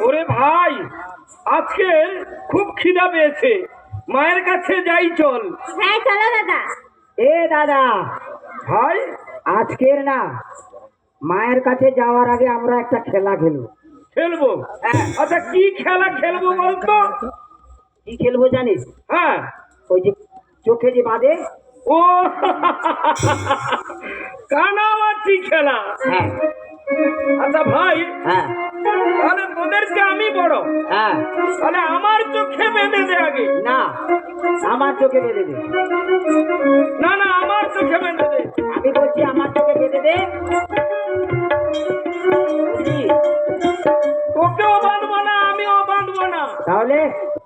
ওরে ভাই, আজকে খুব খিদা পেয়েছে, মায়ের কাছে যাই চল। হ্যাঁ চলো দাদা। এ দাদা, ভাই আজকের না, মায়ের কাছে যাওয়ার আগে আমরা একটা খেলা খেলবো। খেলবো? আচ্ছা কি খেলা খেলবো বলতো? কি খেলবো জানিস? হ্যাঁ, ওই যে চোখে যে বাঁধে। ও কানামাছি খেলা। হ্যাঁ আচ্ছা ভাই, হ্যাঁ তাহলে তোদেরকে আমি বড়, হ্যাঁ। তাহলে আমার চোখে বেঁধে দে আগে। না, আমার চোখে বেঁধে দে। না না, আমার চোখে বেঁধে দে। আমি বলছি আমার চোখে বেঁধে দে। বুঝলি? তোকেও বাঁধবো না, আমিও বাঁধবো না, তাহলে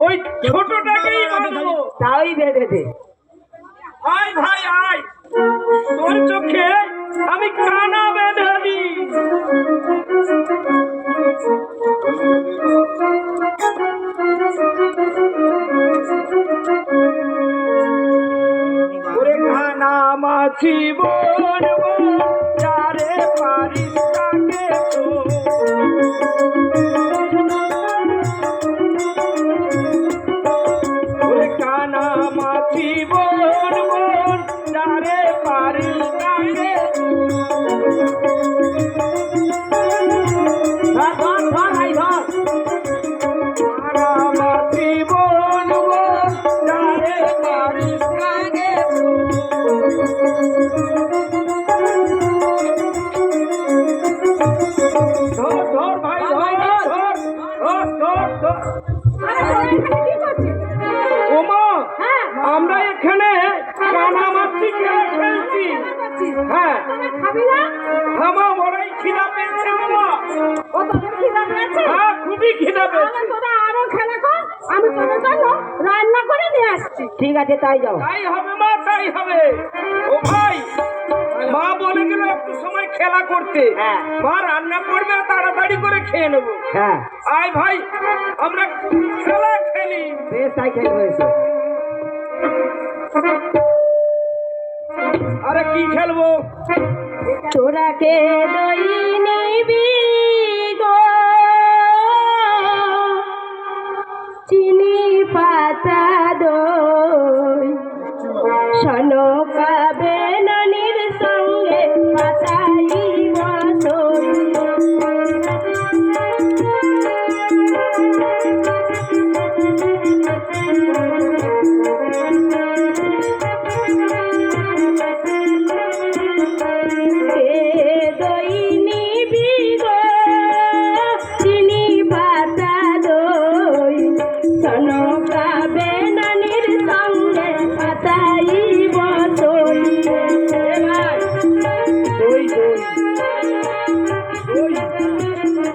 ওই ছোটটাকেই বাঁধবো। তাই বেঁধে দে। আয় ভাই আয়, তোর চোখে আমি কানা বেঁধে দিই। ওরে কানামাছি বলবো, যারে পারিস তাকে তো। ওরে কানামাছি বলবো, যারে পারিস তাকে তো। ধর ধর ধর ভাই ধর। কানামাছি বলবো, যারে পারিস তাকে তো। ধর ধর ভাই ধর ধর ধর ধর ধর। ওমা, হ্যাঁ আমরা এখানে কানামাছি খেলা খেলছি। হ্যাঁ, খাবি না? আমার বড়ই খিদা পেয়েছে বাবা। ও তোদের খিদা পেয়েছে? হ্যাঁ, খুবই খিদা পেয়েছে। তাহলে তোরা আরো খেলা কর, আমি তোদের জন্য রান্না করে নিয়ে আসছি। ঠিক আছে, তাই যাও। তাই হবে মা, তাই হবে। ও ভাই, মা বলে গেল একটু সময় খেলা করতে। হ্যাঁ। মা রান্না করবে, তাড়াতাড়ি করে খেয়ে নেবো। হ্যাঁ আয় ভাই, আমরা খেলা খেলি। বেশ, তাই খেলবো এসো। আরে কি খেলবো? তোরা কে দই নিবি গো, চিনি পাতা দই, সনকা বেনানির সঙ্গে পাতাই বসই। দই নিবি গো, চিনি পাতা দই, সনকা বেনানির সঙ্গে পাতাই বসই। এবার দই দই দই দই দিয়েছে।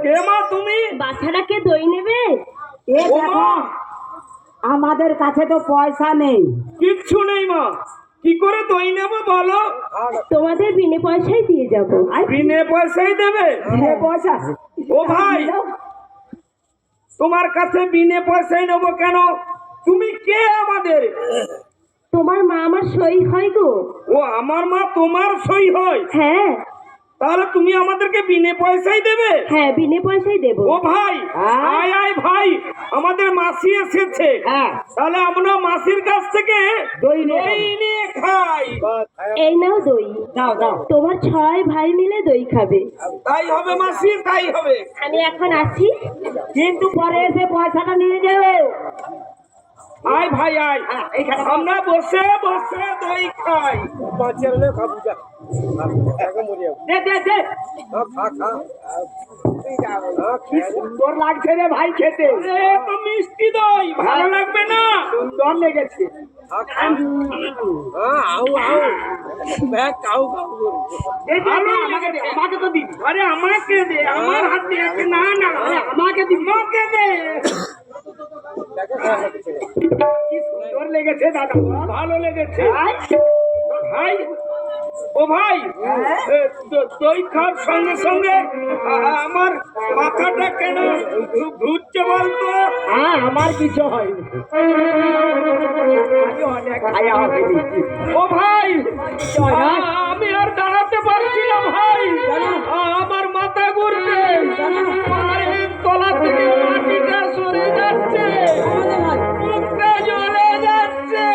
কে মা তুমি? বাচ্চাটাকে দই নেবে? এ ও দেখো, মা, আমাদের কাছে তো পয়সা নেই। কিচ্ছু নেই মা, কি করে দই নেবো বলো? তোমাদের বিনে পয়সায় দিয়ে যাবো। বিনে পয়সাই দেবে? বিনে পয়সা? ও ভাই, তোমার কাছে বিনে পয়সাই নেবো কেন? তুমি কে আমাদের? তোমার মা আমার সই হয় গো। ও আমার মা তোমার সই হয়? হ্যাঁ তাহলে তুমি আমাদেরকে বিনে পয়সাই দেবে? হ্যাঁ, বিনে পয়সায় দেবো। ও ভাই, হ্যাঁ? আয় আয় ভাই, আমাদের মাসি এসেছে। হ্যাঁ, তাহলে আমরা মাসির কাছ থেকে দই নিয়ে দই নিয়ে খাই। এই নাও দই। দাও দাও। তোমার 6 ভাই মিলে দই খাবে। তাই হবে মাসি, তাই হবে। আমি এখন আসি। কিন্তু পরে এসে পয়সাটা নিয়ে যাবে। আয় ভাই আয়, আমরা বসে বসে দই খাই। দে দে দে। কি সুন্দর লাগছে রে ভাই খেতে। এ তো মিষ্টি দই, ভালো লাগবে না? সুন্দর লেগেছে। ভালো আমাকে দে, লেগেছে। আমাকে তো দিবি। আরে আমাকে দে, আমার হাত দিয়ে দে। না না, আমাকে দিবি। আমাকে দে। কি সুন্দর লেগেছে দাদা। ভালো লেগেছে ভাই, ভাই। ও ভাই দই খাওয়ার সঙ্গে সঙ্গে আমার মাথাটা কেন ঘুরছে বলতো? আমার কিছু হয়নি, আমি অনেক খায়া হবে। ও ভাই আমি আর দাঁড়াতে পারছি না ভাই, আমার মাথা ঘুরছে, পায়ের তলা থেকে মাটিটা সরে যাচ্ছে, মুখটা জ্বলে যাচ্ছে।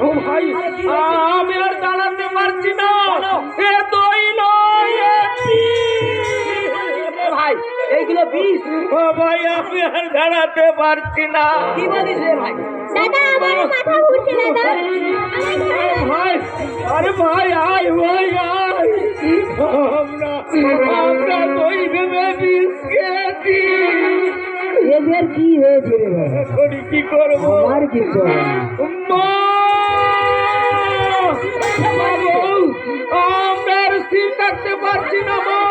ও ভাই আমি আর দাঁড়াতে পারছি না, এ দই নয় এ বিষ। ভাই এইগুলো বিষ। ও ভাই আমি আর দাঁড়াতে পারছি না। কি বলিস রে ভাই? দাদা আমার মাথা ঘুরছে দাদা। ভাই আরে ভাই আয় ভাই আয়, আমরা দই ভেবে বিষ খেয়েছি। এদের কি হয়েছে রে ভাই? এখন কি করবো? আমার কিছু হয়নি। মা! বাবু, আমরা আর স্থির থাকতে পারছি না মা।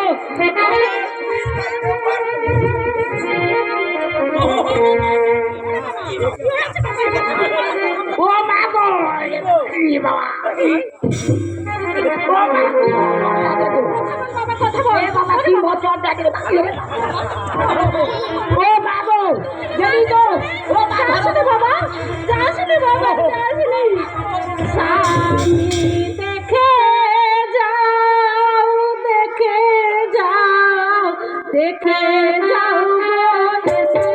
ও মা গো! ই বাবা! ও মা গো! বাবা কথা বল। এ বাবা কি বছর দেখে ও মা গো! জানি তো ও মা গো! আসলে বাবা, আসলে বাবা, আসলে স্বামী দেখে যাও, দেখে যাও, দেখে যাও বলেছে।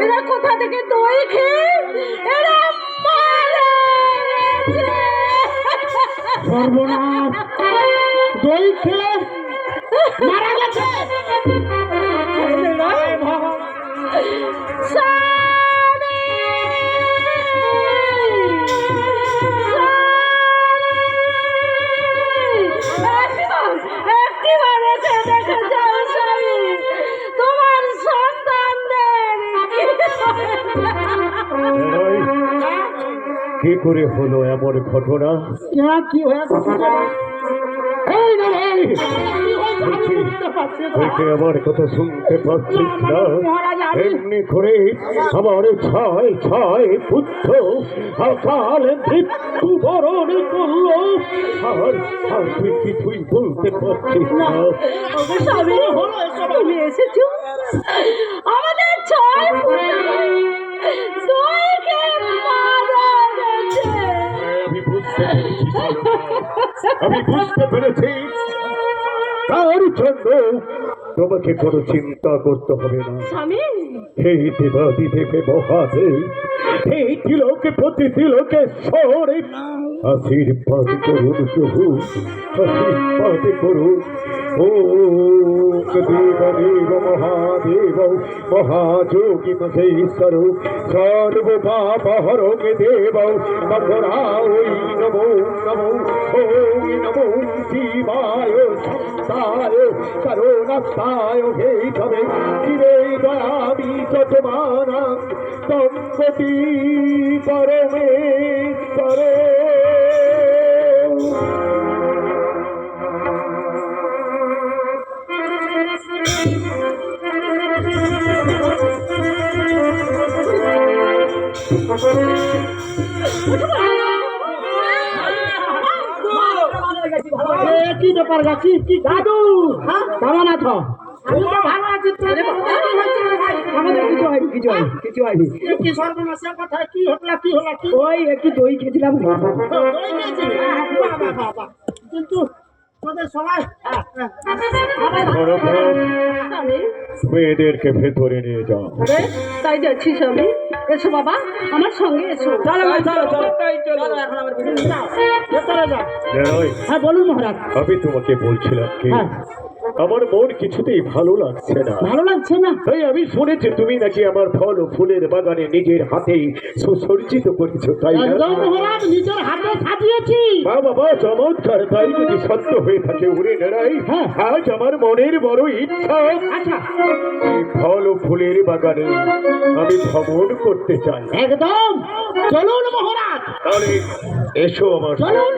এরা কোথা থেকে দই খেয়ে এরা মারা গেছে। সর্বনাশ! দই খেয়ে মারা গেছে। স্বামী! একটিবার এসে দেখে যাও স্বামী, তোমার সন্তানদের কি করে হলো এমন ঘটনা? কি হয়েছে? এই রে ভাই! তুই আমার কথা শুনতে পাচ্ছিস না? এমনি করে আমার ছয় ছয় পুত্র অকাল মৃত্যু বরণ করলো, আর আর তুই কিছুই বলতে পারছিস না। স্বামী, তুমি এসেছো আমাদের ছয় দইকে মারা গেছে। আমি বুঝতে পেরেছি, তার জন্য তোমাকে কোনো চিন্তা করতে হবে না। স্বামী, এই দেবাদি থেকে মহাদেব এই তিলকে প্রতি তিলকে সরে আশীর্বাদ করুন প্রভু, আশীর্বাদ করুন। ও দেব মহাদেব মহাযোগী মহেশ্বর সর্বপাপ হরং দেব মকরায় নমো নমো ওম নমো শিবায় শান্তায় করুণাস্তায় হে তবে শিবে দয়ামি চটমানং সম্পতি পরমেশ্বর। কি ব্যাপার গাছি? কি দাদু কেমন আছো? আমি তো ভালো আছি। আমাদের কিছু হয়নি, কিছু হয়নি, কিছু হয়নি। কি সর্বনাশের কথা? কি হলো? কি হলো? ওই একটু দই খেয়েছিলাম। কিন্তু তোদের সবাই মেয়েদেরকে ভেতরে নিয়ে যাও। তাই যাচ্ছি স্বামী। এসো বাবা আমার সঙ্গে এসো চলো মা, চলো চলো তাই চলো। চলো এখন আমার বিয়ে যাও ভেতরে যাও। জয়, হ্যাঁ বলুন মহারাজ। আমি তোমাকে বলছিলাম কি হ্যাঁ আমার মন কিছুতেই ভালো লাগছে না। ভালো লাগছে না? তাই আমি শুনেছি তুমি নাকি আমার ফল ও ফুলের বাগানে নিজের হাতেই সুসজ্জিত করেছো, তাই না? একদম মহারাজ, নিজের হাতে সাজিয়েছি। বাবা চমৎকার, তাই যদি সত্য হয়ে থাকে উড়ে বেড়াই। হ্যাঁ। আজ আমার মনের বড় ইচ্ছা আচ্ছা এই ফল ও ফুলের বাগানে আমি ভ্রমণ করতে চাই। একদম চলুন মহারাজ, তাহলে এসো আমার চলুন।